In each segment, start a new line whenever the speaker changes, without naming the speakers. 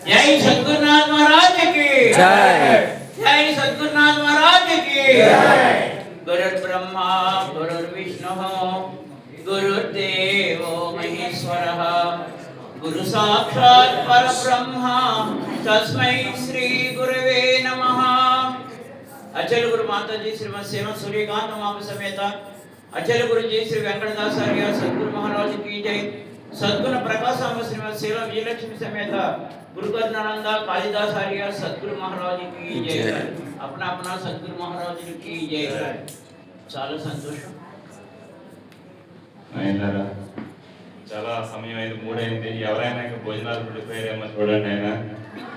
जय सद्गुरुनाथ महाराज की
जय।
जय सद्गुरुनाथ महाराज की जय। गुरुर्ब्रह्मा गुरुर्विष्णुः गुरुर्देवो महेश्वरः गुरु साक्षात् परब्रह्म तस्मै श्री गुरवे नमः। अचल गुरु माता जी श्रीमती सेवा सूर्यकांत मामा समेत अचल गुरु जी श्री वेंकटदासार्य सद्गुरु महाराज की जय। सद्गुण प्रकाशांब श्रीमती सेवा विजयलक्ष्मी समेत गुरु कर्णानंद कालिदासार्य सद्गुरु महाराज की जय। अपना अपना सद्गुरु महाराज की जय। చాలా సంతోషం
అయినారా చాలా సమయం అయింది, 3 అయింది. ఎవరైనా ఇంకా భోజనాలు పడిపోయారేమో చూడండి. ఆయన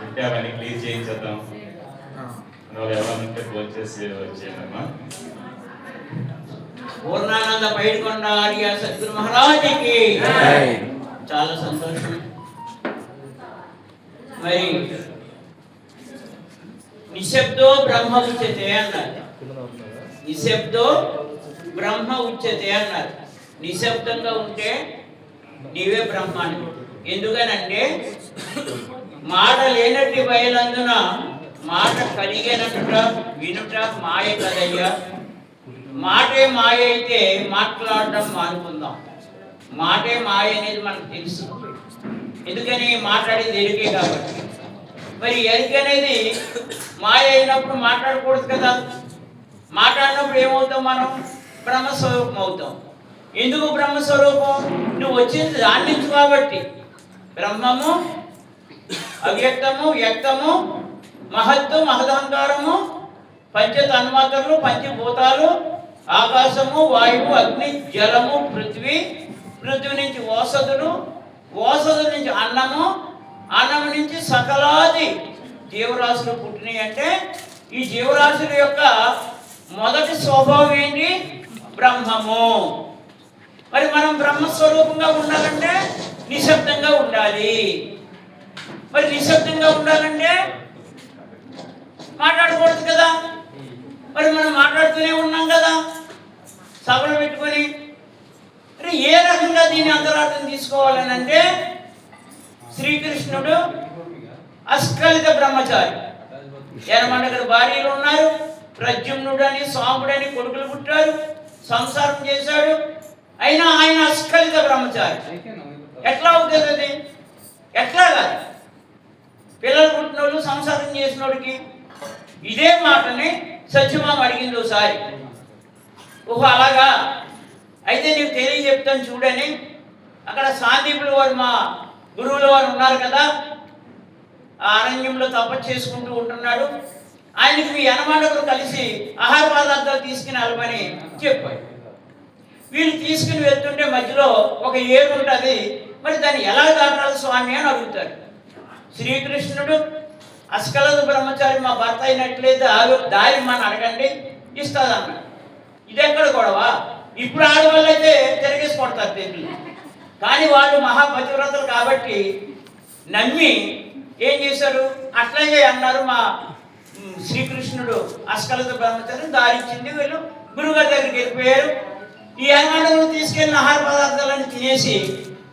ఉంటే అవన్నీ క్లీన్ చేయించేద్దాం. అందువల్ల ఎవరైనా ఉంటే భోజనం చేసి వచ్చేయమ్మా.
పూర్ణానంద పైడికొండ ఆర్య సద్గురు మహారాజుకి చాలా సంతోషం. మరి నిశ్శబ్దో బ్రహ్మ ఉచ్యతే అన్నారు. నిశ్శబ్దో బ్రహ్మ ఉచ్యతే అన్నారు. నిశ్శబ్దంగా ఉంటే నీవే బ్రహ్మాన్ని. ఎందుకనంటే మాట లేనట్టి బయలందున మాట కలిగినట్టుట వినుట మాయ కదయ్యా. మాటే మాయ అయితే మాట్లాడడం మానుకుందాం. మాటే మాయ అనేది మనకు తెలుసు. ఎందుకని మాట్లాడేది ఎరికే కాబట్టి. మరి ఎరిక అనేది మాయ అయినప్పుడు మాట్లాడకూడదు కదా. మాట్లాడినప్పుడు ఏమవుతాం? మనం బ్రహ్మస్వరూపం అవుతాం. ఎందుకు బ్రహ్మస్వరూపం? నువ్వు వచ్చింది దాని నుంచి కాబట్టి. బ్రహ్మము, అవ్యక్తము, వ్యక్తము, మహత్తు, మహదహంకారము, పంచ తన్మాత్రలు, పంచభూతాలు, ఆకాశము, వాయువు, అగ్ని, జలము, పృథ్వీ, పృథ్వీ నుంచి ఓషధులు, ఓషధుల నుంచి అన్నము, అన్నము నుంచి సకలాది జీవరాశులు పుట్టినాయి. అంటే ఈ జీవరాశుల యొక్క మొదటి స్వభావం ఏంటి? బ్రహ్మము. మరి మనం బ్రహ్మస్వరూపంగా ఉండాలంటే నిశ్శబ్దంగా ఉండాలి. మరి నిశ్శబ్దంగా ఉండాలంటే మాట్లాడకూడదు కదా. మరి మనం మాట్లాడుతూనే ఉన్నాం కదా సభలు పెట్టుకొని. మరి ఏ రకంగా దీని అంతరార్థం తీసుకోవాలని అంటే శ్రీకృష్ణుడు అస్కలిత బ్రహ్మచారి. ఎనమండగర భార్యలు ఉన్నారు. ప్రద్యుమ్నుడు అని, సాంబుడు అని కొడుకులు పుట్టారు. సంసారం చేశాడు. అయినా ఆయన అస్కలిత బ్రహ్మచారి. ఎట్లా అవుతుంది అది? ఎట్లా కాదు? పిల్లలు పుట్టినోళ్ళు, సంసారం చేసినోడికి ఇదే మాటని సత్యమామ అడిగింది ఒకసారి. ఓహో అలాగా, అయితే నీకు తెలియజెప్తాను చూడని. అక్కడ సాందీపుల వారు, మా గురువుల వారు ఉన్నారు కదా, ఆ అరణ్యంలో తపస్సు చేసుకుంటూ ఉంటున్నాడు. ఆయనకి మీ యనమాండకులు కలిసి ఆహార పదార్థాలు తీసుకుని వెళ్ళమని చెప్పాడు. వీళ్ళు తీసుకుని వెళ్తుంటే మధ్యలో ఒక ఏరు ఉంటుంది. మరి దాన్ని ఎలా దాటాలి స్వామి అని అడుగుతాడు. శ్రీకృష్ణుడు అస్కలత బ్రహ్మచారి మా భర్త అయినట్లయితే దారి మన అడగండి ఇస్తుందన్నాడు. ఇది ఎక్కడ గొడవ? ఇప్పుడు ఆడవాళ్ళు అయితే తిరిగేసి కొడతారు తెలియదు. కానీ వాళ్ళు మహాపతివ్రతలు కాబట్టి నమ్మి ఏం చేశారు? అట్లాగే అన్నారు. మా శ్రీకృష్ణుడు అస్కలత బ్రహ్మచారి దారిచ్చింది. వీళ్ళు గురుగారి దగ్గరికి వెళ్ళిపోయారు. ఈ యనమాండకులు తీసుకెళ్ళిన ఆహార పదార్థాలను తినేసి,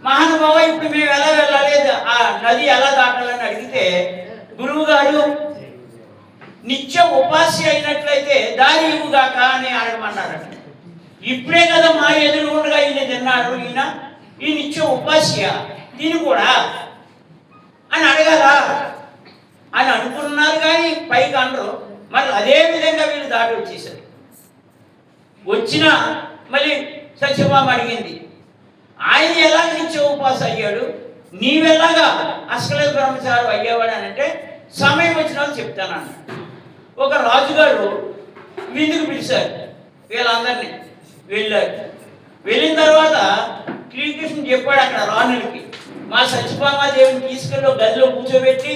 మహానుభావ ఇప్పుడు మేము ఎలా వెళ్ళాలి, ఆ నది ఎలా దాటాలని అడిగితే గురువు గారు నిత్య ఉపాస్య అయినట్లయితే దారి ఇవ్వుగాక అని అడగమన్నారట. ఇప్పుడే కదా మా ఎదురుగుండగా ఈయన తిన్నాడు. ఈ నిత్య ఉపాస్య దీని కూడా అని అడగాలా అని అనుకున్నారు. కానీ పైకి అనరు. మరి అదే విధంగా వీళ్ళు దాటి వచ్చేసారు. వచ్చిన మళ్ళీ సత్యభామ అడిగింది, ఆయన ఎలా నిత్య ఉపాస అయ్యాడు, నీవెలాగా అస్కలిత బ్రహ్మచారి అయ్యేవాడు అని అంటే సమయం వచ్చిన వాళ్ళు చెప్తానన్న. ఒక రాజుగారు విందుకు పిలిచారు వీళ్ళందరినీ. వెళ్ళారు. వెళ్ళిన తర్వాత శ్రీకృష్ణుడు చెప్పాడు అక్కడ రాణులకి, మా సత్యభామాదేవిని తీసుకెళ్ళి గదిలో కూర్చోబెట్టి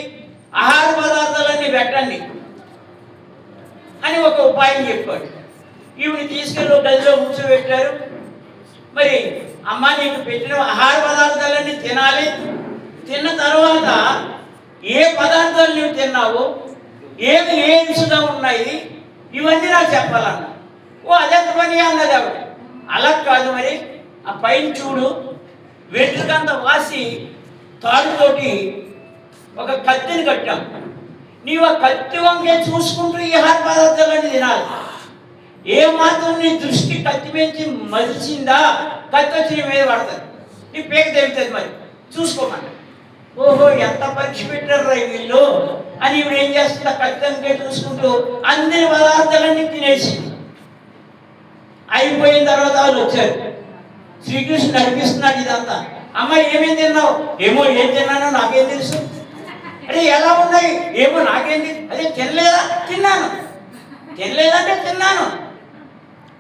ఆహార పదార్థాలన్నీ పెట్టండి అని ఒక ఉపాయం చెప్పాడు. ఈవిని తీసుకెళ్ళి గదిలో కూర్చోబెట్టారు. మరి అమ్మ నీకు పెట్టిన ఆహార పదార్థాలన్నీ తినాలి. తిన్న తర్వాత ఏ పదార్థాలు నువ్వు తిన్నావు, ఏమి ఏ రుచిగా ఉన్నాయి, ఇవన్నీ నాకు చెప్పాలన్నా. ఓ అదెంత పని అన్నది ఆవిడ. అలా కాదు, మరి ఆ పైన చూడు, వెంట్రుకంత వాసి తాడుతోటి ఒక కత్తిని కట్టాం. నీవు ఆ కత్తి వంకే చూసుకుంటూ ఈ ఆహార పదార్థాలన్నీ తినాలి. ఏ మాత్రం నీ దృష్టి కత్తి పెంచి మలిచిందా, కత్తి వచ్చి నీ మీద పడుతుంది, నీ పేక తెగుతుంది. మరి చూసుకోమని, ఓహో ఎంత పరీక్ష పెట్టారు వీళ్ళు అని ఇప్పుడు ఏం చేస్తుందా, కత్తి వంకే చూసుకుంటూ అన్ని పదార్థాలన్నీ తినేసి అయిపోయిన తర్వాత వాళ్ళు వచ్చారు. శ్రీకృష్ణుడు నడిపిస్తున్నాడు ఇదంతా. అమ్మ ఏమేం తిన్నావు? ఏమో ఏం తిన్నానో నాకేం తెలుసు. అరే ఎలా ఉన్నాయి? ఏమో నాకేంటి. అదే తినలేదా? తిన్నాను. తినలేదంటే తిన్నాను.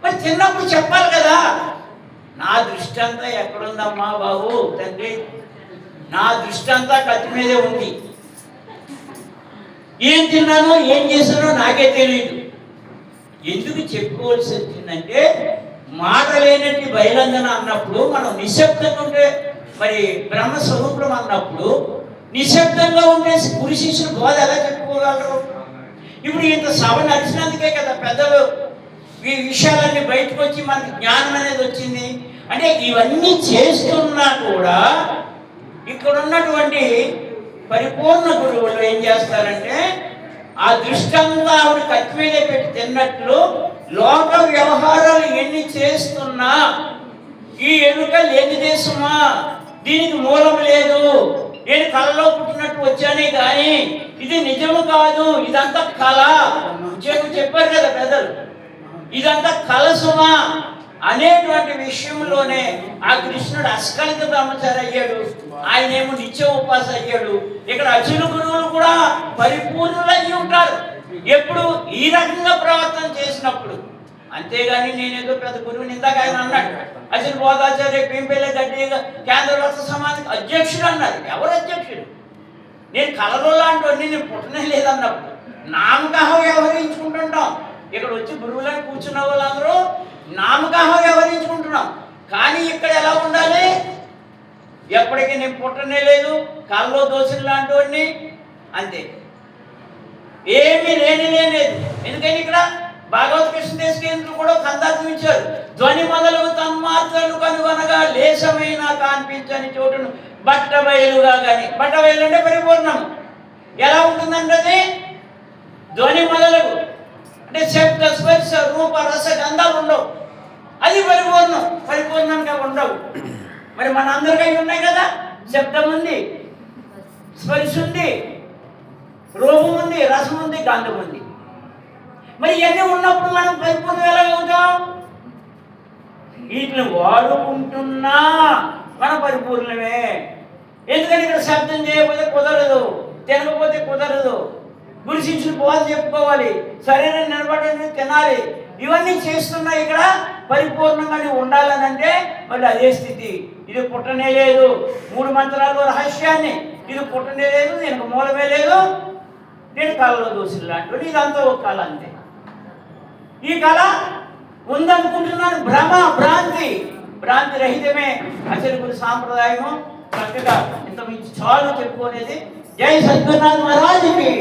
మరి తిన్నప్పుడు చెప్పాలి కదా. నా దృష్టి అంతా ఎక్కడుందమ్మా బాబు తండ్రి, నా దృష్టి అంతా కత్తి మీదే ఉంది. ఏం తిన్నానో ఏం చేశానో నాకే తెలియదు. ఎందుకు చెప్పుకోవాల్సి వచ్చిందంటే, మాట లేనట్టు బయలందన అన్నప్పుడు మనం నిశ్శబ్దంగా ఉంటే, మరి బ్రహ్మస్వరూపం అన్నప్పుడు నిశ్శబ్దంగా ఉండే గురు శిష్యులు బోధ ఎలా చెప్పుకోగలరు? ఇప్పుడు ఇంత సభ నడిచినందుకే కదా పెద్దలు ఈ విషయాలన్నీ బయటకు వచ్చి మనకి జ్ఞానం అనేది వచ్చింది. అంటే ఇవన్నీ చేస్తున్నా కూడా ఇక్కడ ఉన్నటువంటి పరిపూర్ణ గురువులు ఏం చేస్తారంటే, ఆ దృష్టి అంతా ఆవిడ కత్తి మీద పెట్టి తిన్నట్లు లోక వ్యవహారాలు ఎన్ని చేస్తున్నా ఈ ఎరుక లేని దేశమా, దీనికి మూలం లేదు, నేను కళలో పుట్టినట్టు వచ్చానే కానీ ఇది నిజము కాదు, ఇదంతా కళ. చెప్పారు కదా పెద్దలు, ఇదంతా కలసుమా అనేటువంటి విషయంలోనే ఆ కృష్ణుడు అస్కలిత బ్రహ్మచారి అయ్యాడు. ఆయనేమో నిత్య ఉపాస అయ్యాడు. ఇక్కడ అచుల గురువులు కూడా పరిపూర్ణులు అయ్యి ఉంటారు ఎప్పుడు ఈ రకంగా ప్రవర్తన చేసినప్పుడు. అంతేగాని నేనేదో పెద్ద గురువుని ఇందాక ఆయన అన్నాడు, అసలు బోధాచార్య పెంపెళ్ళ గడ్డి కేంద్ర రాష్ట్ర సమాజం అధ్యక్షుడు అన్నారు. ఎవరు అధ్యక్షుడు? నేను కలలో లాంటి నేను పుట్టనే లేదన్నప్పుడు నామకాహం వ్యవహరించుకుంటుంటాం. ఇక్కడ వచ్చి గురువులను కూర్చున్న వాళ్ళందరూ నామకాహం వ్యవహరించుకుంటున్నాం. కానీ ఇక్కడ ఎలా ఉండాలి? ఎప్పటికీ నేను పుట్టనే లేదు, కళ్ళలో దోషులు లాంటి వాడిని, అంతే, ఏమీ లేదు. ఎందుకని ఇక్కడ భాగవత కృష్ణ దేశ కేంద్రులు కూడా కందార్థం ఇచ్చారు. ధ్వని మొదలు తన్మాత్రలు కనుగొనగా లేశమైనా కనిపించని చోటును బట్ట బయలుగా కానీ, బట్ట బయలు అంటే పరిపూర్ణం. ఎలా ఉంటుందంటే అది ధ్వని మొదలగు అంటే శబ్ద స్పర్శ రూప రస గంధాలు ఉండవు, అది పరిపూర్ణంగా ఉండవు. మరి మన అందరికీ ఉన్నాయి కదా, శబ్దం ఉంది, స్పర్శ ఉంది, రూపం ఉంది, రసం ఉంది, గంధం ఉంది. మరి ఇవన్నీ ఉన్నప్పుడు మనం పరిపూర్ణం ఎలా అవుతాం? వీటిని వాడుకుంటున్నా మన పరిపూర్ణమే. ఎందుకంటే ఇక్కడ శబ్దం చేయకపోతే కుదరదు, తినకపోతే కుదరదు, గురి శిష్యులు బోధ చెప్పుకోవాలి, శరీరం నిలబడి తినాలి. ఇవన్నీ చేస్తున్నా ఇక్కడ పరిపూర్ణంగానే ఉండాలని అంటే మళ్ళీ అదే స్థితి. ఇది పుట్టనే లేదు, 3 మంత్రాల్లో రహస్యాన్ని, ఇది పుట్టనే లేదు, నేను మూలమే లేదు, నేను కళలో దోషులు లాంటి, ఇదంతా ఒక కళ అంతే. ఈ కళ ఉందనుకుంటున్నాను, భ్రాంతి రహితమే అసలు గురు సాంప్రదాయము. చక్కగా ఇంత మించి చాలు చెప్పుకునేది. జై సద్గురునాథ్ మహారాజుకి.